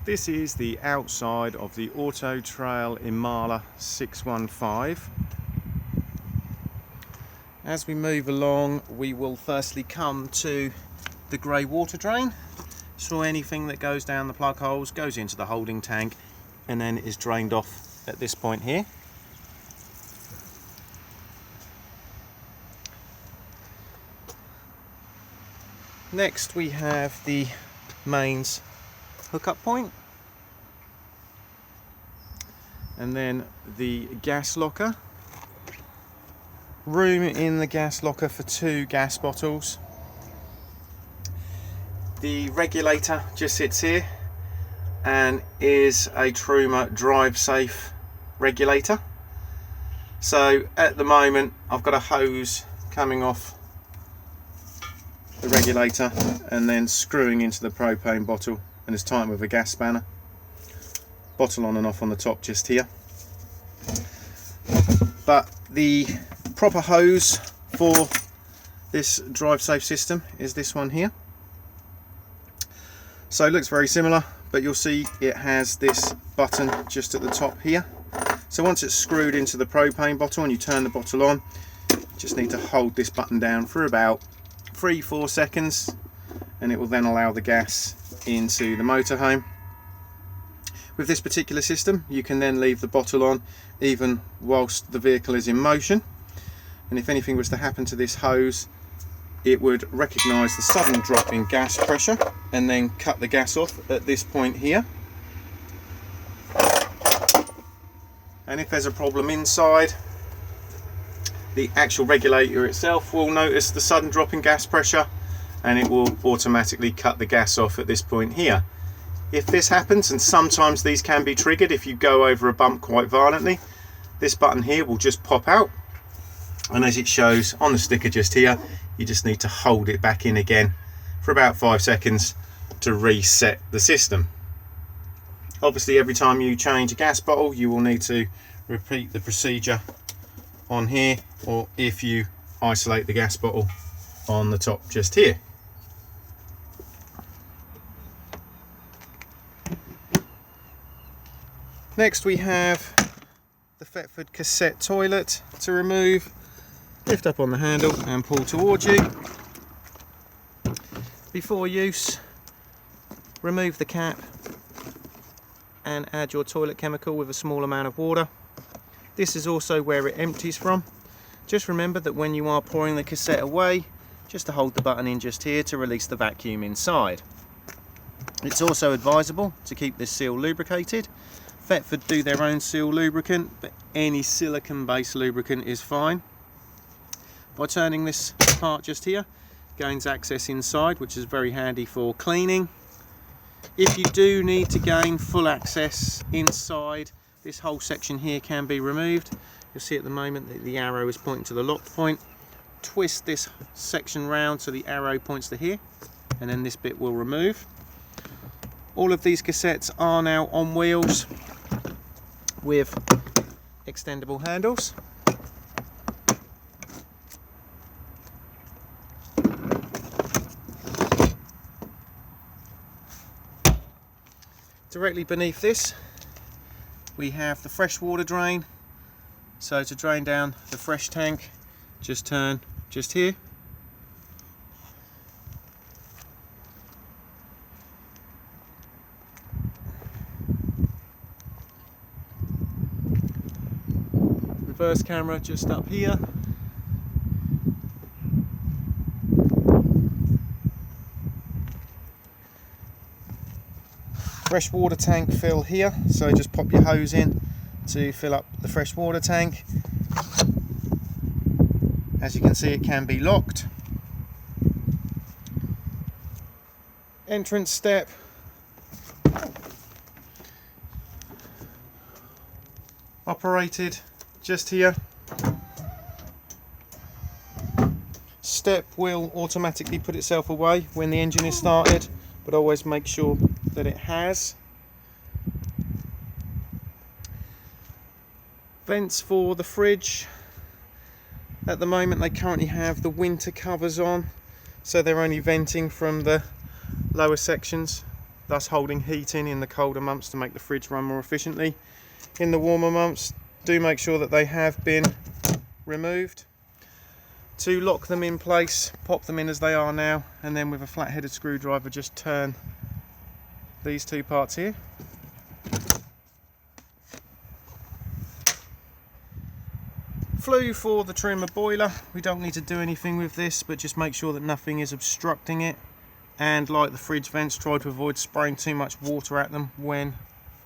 This is the outside of the Auto Trail Imala 615. As we move along, we will firstly come to the grey water drain. So anything that goes down the plug holes goes into the holding tank and then is drained off at this point here. Next we have the mains hookup point, and then the gas locker. Room in the gas locker for 2 gas bottles. The regulator just sits here and is a Truma drive safe regulator. So at the moment I've got a hose coming off the regulator and then screwing into the propane bottle, and it's tightened with a gas spanner. Bottle on and off on the top just here. But the proper hose for this drive safe system is this one here. So it looks very similar, but you'll see it has this button just at the top here. So once it's screwed into the propane bottle and you turn the bottle on, you just need to hold this button down for about 3-4 seconds, and it will then allow the gas into the motorhome. With this particular system, you can then leave the bottle on even whilst the vehicle is in motion, and if anything was to happen to this hose, it would recognise the sudden drop in gas pressure and then cut the gas off at this point here. And if there's a problem inside, the actual regulator itself will notice the sudden drop in gas pressure and it will automatically cut the gas off at this point here. If this happens, and sometimes these can be triggered if you go over a bump quite violently, this button here will just pop out, and as it shows on the sticker just here, you just need to hold it back in again for about 5 seconds to reset the system. Obviously every time you change a gas bottle you will need to repeat the procedure on here, or if you isolate the gas bottle on the top just here. Next we have the Fetford cassette toilet to remove. Lift up on the handle and pull towards you. Before use, remove the cap and add your toilet chemical with a small amount of water. This is also where it empties from. Just remember that when you are pouring the cassette away, just to hold the button in just here to release the vacuum inside. It's also advisable to keep this seal lubricated. Fetford do their own seal lubricant, but any silicone based lubricant is fine. By turning this part just here, gains access inside, which is very handy for cleaning. If you do need to gain full access inside, this whole section here can be removed. You'll see at the moment that the arrow is pointing to the locked point. Twist this section round so the arrow points to here, and then this bit will remove. All of these cassettes are now on wheels with extendable handles. Directly beneath this we have the freshwater drain. So to drain down the fresh tank, just turn just here. Reverse camera just up here. Fresh water tank fill here, so just pop your hose in to fill up the fresh water tank. As you can see, it can be locked. Entrance step. Operated just here. Step will automatically put itself away when the engine is started, but always make sure that it has. Vents for the fridge. At the moment they currently have the winter covers on, so they're only venting from the lower sections thus holding heat in the colder months to make the fridge run more efficiently. In the warmer months, do make sure that they have been removed. To lock them in place, pop them in as they are now, and then with a flat-headed screwdriver just turn these two parts here. Flue for the trimmer boiler. We don't need to do anything with this, but just make sure that nothing is obstructing it, and like the fridge vents, try to avoid spraying too much water at them when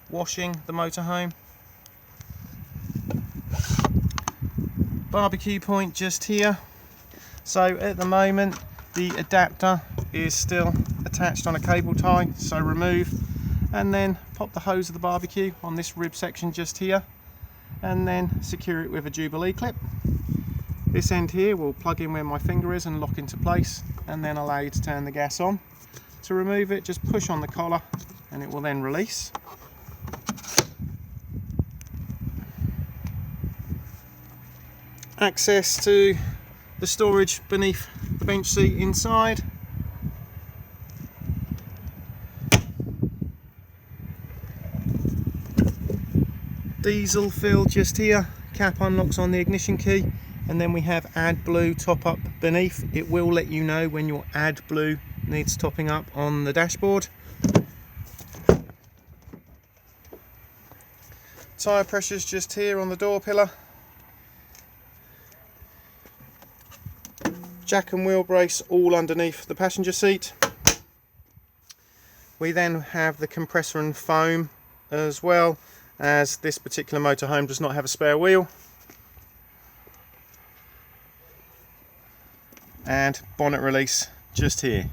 washing the motorhome. Barbecue point just here. So at the moment the adapter is still attached on a cable tie, so remove and then pop the hose of the barbecue on this rib section just here, and then secure it with a Jubilee clip. This end here will plug in where my finger is and lock into place, and then allow you to turn the gas on. To remove it, just push on the collar and it will then release. Access to the storage beneath the bench seat inside. Diesel fill just here, cap unlocks on the ignition key, and then we have AdBlue top up beneath. It will let you know when your AdBlue needs topping up on the dashboard. Tyre pressures just here on the door pillar. Jack and wheel brace all underneath the passenger seat. We then have the compressor and foam, as well as this particular motorhome does not have a spare wheel. And bonnet release just here.